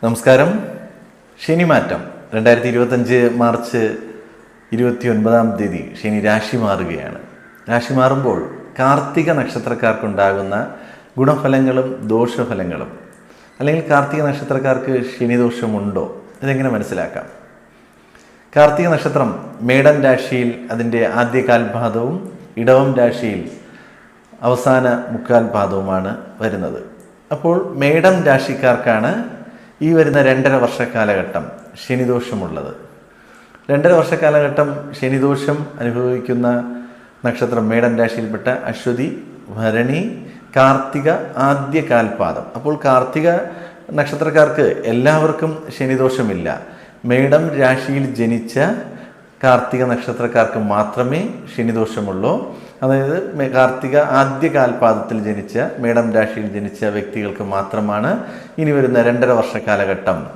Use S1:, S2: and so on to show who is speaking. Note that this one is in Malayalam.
S1: നമസ്കാരം. ശനിമാറ്റം 2025 മാർച്ച് 29 ശനി രാശി മാറുകയാണ്. രാശി മാറുമ്പോൾ കാർത്തിക നക്ഷത്രക്കാർക്കുണ്ടാകുന്ന ഗുണഫലങ്ങളും ദോഷഫലങ്ങളും, അല്ലെങ്കിൽ കാർത്തിക നക്ഷത്രക്കാർക്ക് ശനിദോഷമുണ്ടോ, ഇതെങ്ങനെ മനസ്സിലാക്കാം? കാർത്തിക നക്ഷത്രം മേടൻ രാശിയിൽ അതിൻ്റെ ആദ്യ കാൽപാദവും ഇടവം രാശിയിൽ അവസാന മുക്കാൽ പാദവുമാണ് വരുന്നത്. അപ്പോൾ മേടം രാശിക്കാർക്കാണ് ഈ വരുന്ന 2.5 വർഷ കാലഘട്ടം ശനിദോഷമുള്ളത്. 2.5 വർഷ കാലഘട്ടം ശനിദോഷം അനുഭവിക്കുന്ന നക്ഷത്രം മേടൻ രാശിയിൽപ്പെട്ട അശ്വതി, ഭരണി, കാർത്തിക ആദ്യ കാൽപാദം. അപ്പോൾ കാർത്തിക നക്ഷത്രക്കാർക്ക് എല്ലാവർക്കും ശനിദോഷമില്ല. മേടം രാശിയിൽ ജനിച്ച കാർത്തിക നക്ഷത്രക്കാർക്ക് മാത്രമേ ശനിദോഷമുള്ളൂ. അതായത് കാർത്തിക ആദ്യ കാൽപാദത്തിൽ ജനിച്ച മേടം രാശിയിൽ ജനിച്ച വ്യക്തികൾക്ക് മാത്രമാണ് ഇനി വരുന്ന 2.5 വർഷ കാലഘട്ടം